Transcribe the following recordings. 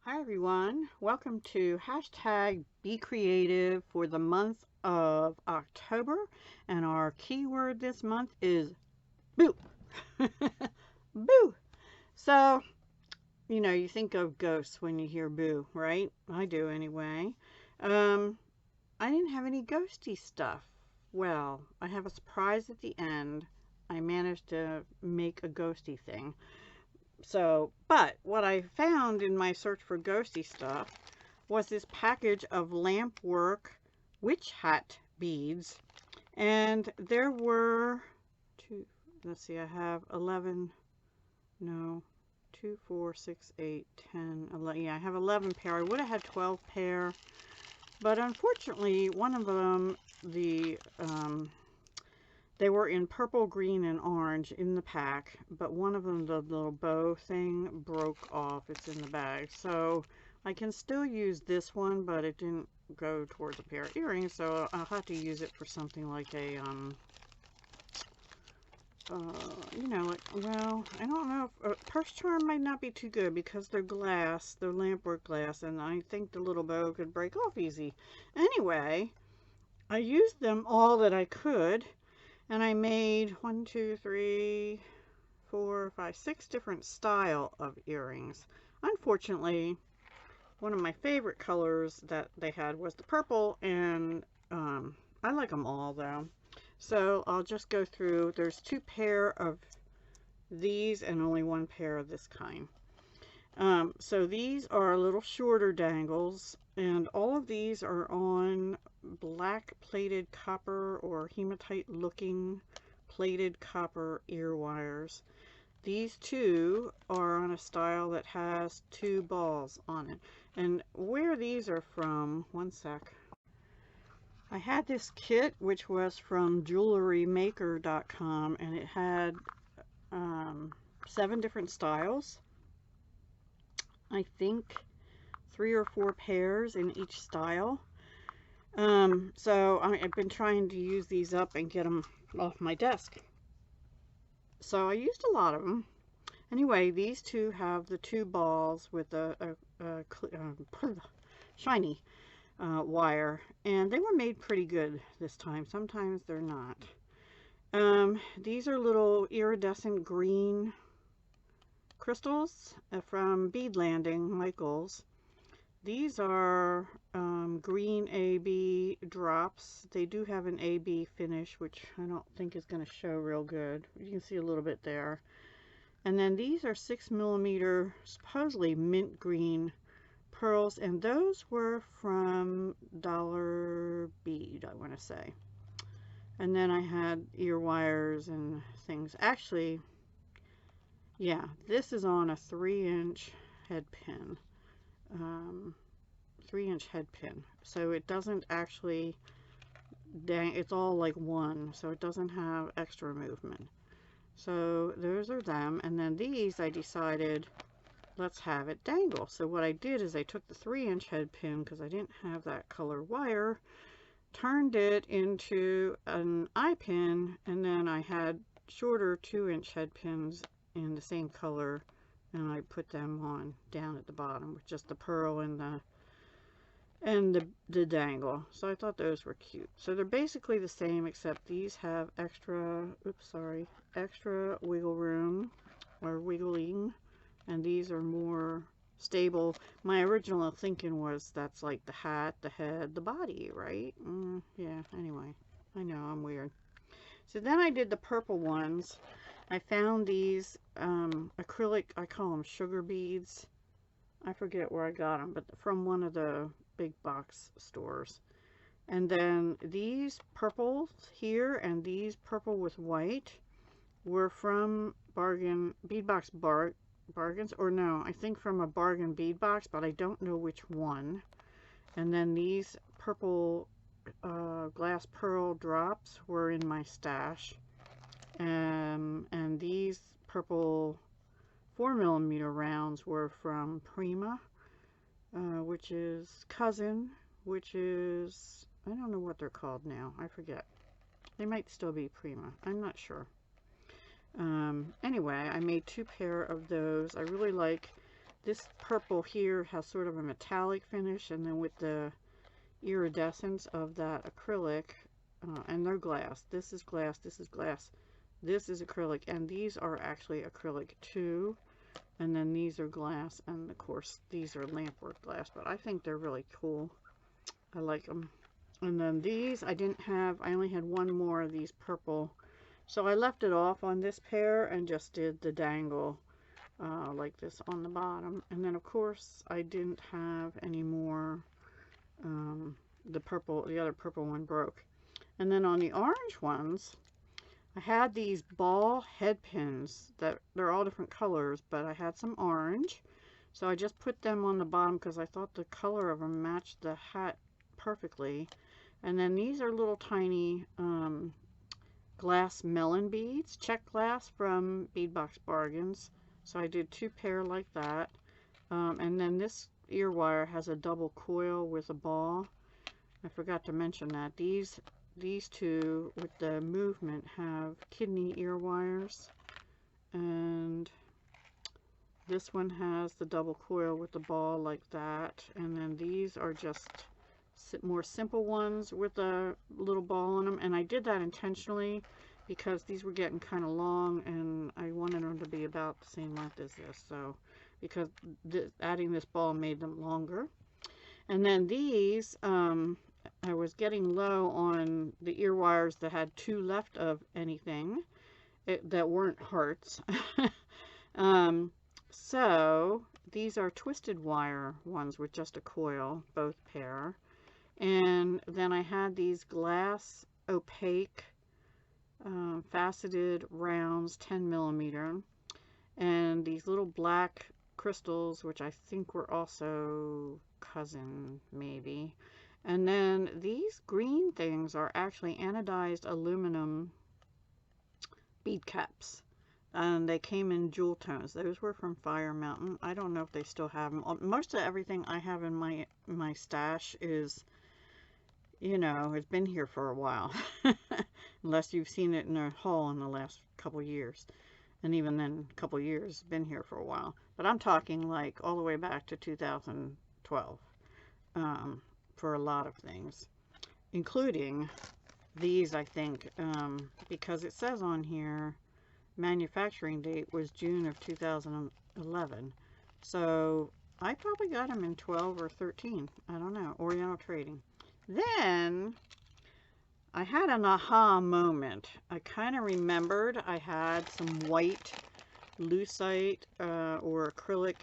Hi everyone, welcome to hashtag Be Creative for the month of October, and our keyword this month is boo. Boo. So, you think of ghosts when you hear boo, right? I do anyway. Um, I didn't have any ghosty stuff. Well, I have a surprise at the end. I managed to make a ghosty thing. So, but what I found in my search for ghosty stuff was this package of lampwork witch hat beads. And there were two, let's see, I have 11, no, 2, 4, 6, 8, 10, 11. Yeah, I have 11 pair. I would have had 12 pair. But unfortunately, one of them, they were in purple, green, and orange in the pack, but one of them, the little bow thing, broke off. It's in the bag. So I can still use this one, but it didn't go towards a pair of earrings, so I'll have to use it for something like a, well, I don't know. Purse charm might not be too good because they're glass, they're lampwork glass, and I think the little bow could break off easy. Anyway, I used them all that I could. And I made 1, 2, 3, 4, 5, 6 different style of earrings. Unfortunately, one of my favorite colors that they had was the purple, and I like them all though. So I'll just go through. There's 2 pair of these and only 1 pair of this kind. So these are a little shorter dangles, and all of these are on black plated copper or hematite looking plated copper ear wires. These 2 are on a style that has 2 balls on it. And where these are from, one sec. I had this kit which was from jewelrymaker.com, and it had 7 different styles. I think 3 or 4 pairs in each style. So I've been trying to use these up and get them off my desk. So I used a lot of them. Anyway, these 2 have the 2 balls with a shiny wire, and they were made pretty good this time. Sometimes they're not. These are little iridescent green crystals from Bead Landing, Michaels. These are green AB drops. They do have an AB finish, which I don't think is going to show real good. You can see a little bit there. And then these are 6mm, supposedly mint green pearls, and those were from Dollar Bead, I want to say. And then I had ear wires and things. Actually, yeah, this is on a 3-inch head pin. 3-inch head pin, so it doesn't actually it's all like one, so it doesn't have extra movement. So those are them, and then these I decided let's have it dangle. So what I did is I took the 3-inch head pin, because I didn't have that color wire, turned it into an eye pin, and then I had shorter 2-inch head pins in the same color, and I put them on down at the bottom with just the pearl and the dangle. So I thought those were cute. So they're basically the same, except these have extra wiggle room or wiggling, and these are more stable. My original thinking was that's like the hat, the head, the body, right? Yeah, anyway, I know I'm weird. So then I did the purple ones. I found these acrylic, I call them sugar beads. I forget where I got them, but from one of the big box stores. And then these purples here and these purple with white were from Beadbox Bargains, or no, I think from a bargain bead box, but I don't know which one. And then these purple glass pearl drops were in my stash. And these purple 4mm rounds were from Prima, which is cousin, which is, I don't know what they're called now. I forget. They might still be Prima. I'm not sure. Anyway, I made 2 pair of those. I really like This purple here has sort of a metallic finish, and then with the iridescence of that acrylic, and they're glass. This is glass, this is glass, this is acrylic, and these are actually acrylic too. And then these are glass, and of course these are lampwork glass, but I think they're really cool. I like them. And then these I didn't have, I only had one more of these purple, so I left it off on this pair and just did the dangle like this on the bottom. And then of course I didn't have any more. The other purple one broke. And then on the orange ones, I had these ball head pins that they're all different colors, but I had some orange, so I just put them on the bottom because I thought the color of them matched the hat perfectly. And then these are little tiny glass melon beads, check glass from Beadbox Bargains. So I did 2 pair like that. And then this ear wire has a double coil with a ball. I forgot to mention that. These two with the movement have kidney ear wires, and this one has the double coil with the ball like that. And then these are just more simple ones with a little ball on them, and I did that intentionally because these were getting kind of long and I wanted them to be about the same length as this, so because adding this ball made them longer. And then these I was getting low on the ear wires that had 2 left of anything that weren't hearts. So these are twisted wire ones with just a coil, both pair. And then I had these glass opaque faceted rounds, 10mm, and these little black crystals, which I think were also cousin maybe. And then these green things are actually anodized aluminum bead caps, and they came in jewel tones. Those were from Fire Mountain. I don't know if they still have them. Most of everything I have in my stash is, you know, it's been here for a while. Unless you've seen it in a haul in the last couple years. And even then, a couple years, it's been here for a while. But I'm talking like all the way back to 2012 for a lot of things. Including these, I think, because it says on here, manufacturing date was June of 2011. So I probably got them in 12 or 13. I don't know. Oriental Trading. Then I had an aha moment. I kind of remembered I had some white lucite or acrylic,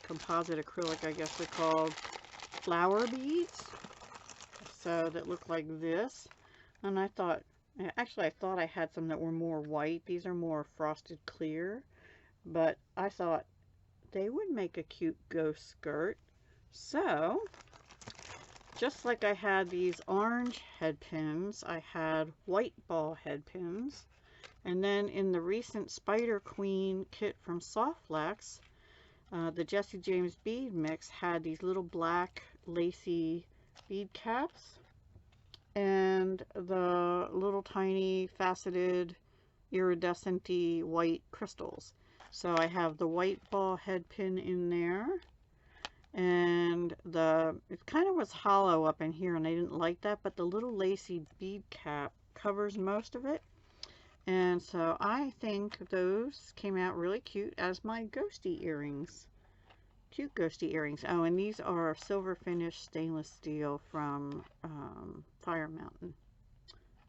composite acrylic, I guess they're called, flower beads. So that look like this. And I thought, actually I thought I had some that were more white. These are more frosted clear. But I thought they would make a cute ghost skirt. So just like I had these orange head pins, I had white ball head pins. And then in the recent Spider Queen kit from Softflex, the Jesse James bead mix had these little black lacy bead caps and the little tiny faceted iridescent-y white crystals. So I have the white ball head pin in there. And it kind of was hollow up in here and I didn't like that, but the little lacy bead cap covers most of it. And so I think those came out really cute as my ghosty earrings. Cute ghosty earrings. Oh, and these are silver finished stainless steel from Fire Mountain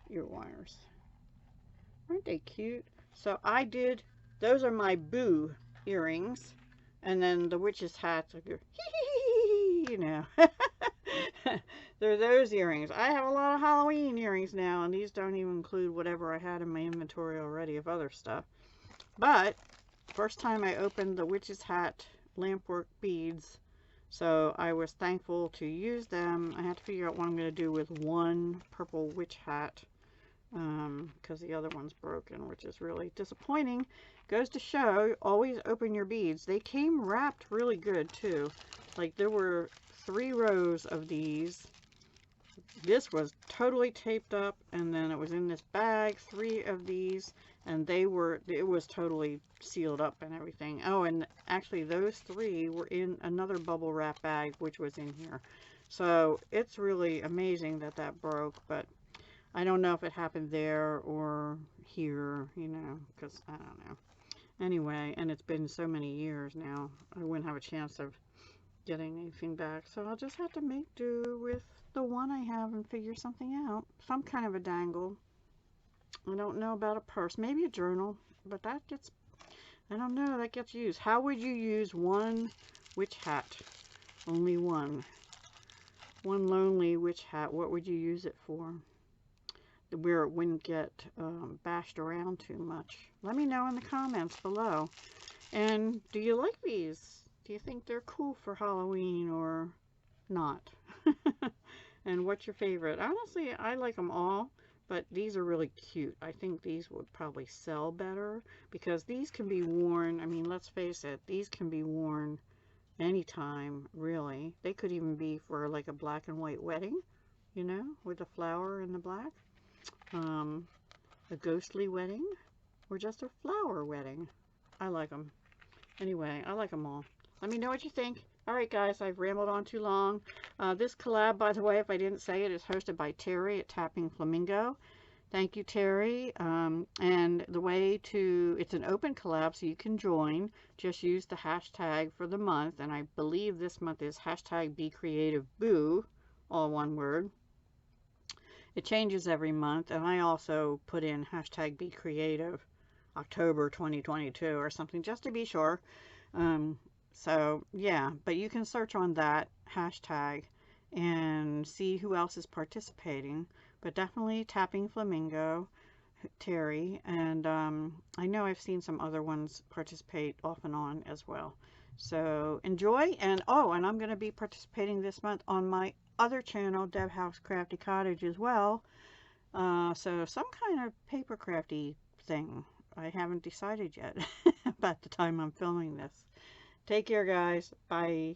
ear wires. Aren't they cute? So I did, those are my Boo earrings. And then the witch's hats, you know. They're those earrings. I have a lot of Halloween earrings now, and these don't even include whatever I had in my inventory already of other stuff. But first time I opened the witch's hat lampwork beads, so I was thankful to use them. I had to figure out what I'm going to do with one purple witch hat, because the other one's broken, which is really disappointing. Goes to show, always open your beads. They came wrapped really good too. Like there were 3 rows of these. This was totally taped up, and then it was in this bag, 3 of these, and it was totally sealed up and everything. Oh, and actually those 3 were in another bubble wrap bag, which was in here. So it's really amazing that that broke, but I don't know if it happened there or here, you know, because I don't know. Anyway, and it's been so many years now, I wouldn't have a chance of getting anything back. So I'll just have to make do with the one I have and figure something out. Some kind of a dangle. I don't know about a purse. Maybe a journal, but that gets, I don't know, that gets used. How would you use one witch hat? Only one. One lonely witch hat. What would you use it for? Where it wouldn't get bashed around too much. Let me know in the comments below. And do you like these? Do you think they're cool for Halloween or not? And what's your favorite? Honestly, I like them all, but these are really cute. I think these would probably sell better because these can be worn. I mean, let's face it, these can be worn anytime, really. They could even be for like a black and white wedding, you know, with the flower in the black. A ghostly wedding, or just a flower wedding. I like them. Anyway, I like them all. Let me know what you think. Alright guys, I've rambled on too long. This collab, by the way, if I didn't say it, is hosted by Terry at Tapping Flamingo. Thank you, Terry. And the way to, it's an open collab, so you can join. Just use the hashtag for the month, and I believe this month is hashtag BeCreativeBoo, all one word. It changes every month, and I also put in hashtag BeCreative October 2022 or something just to be sure. So yeah, but you can search on that hashtag and see who else is participating. But definitely Tapping Flamingo, Terry, and I know I've seen some other ones participate off and on as well. So enjoy, and oh, and I'm going to be participating this month on my other channel, Deb House Crafty Cottage, as well. So some kind of paper crafty thing. I haven't decided yet about the time I'm filming this. Take care, guys. Bye.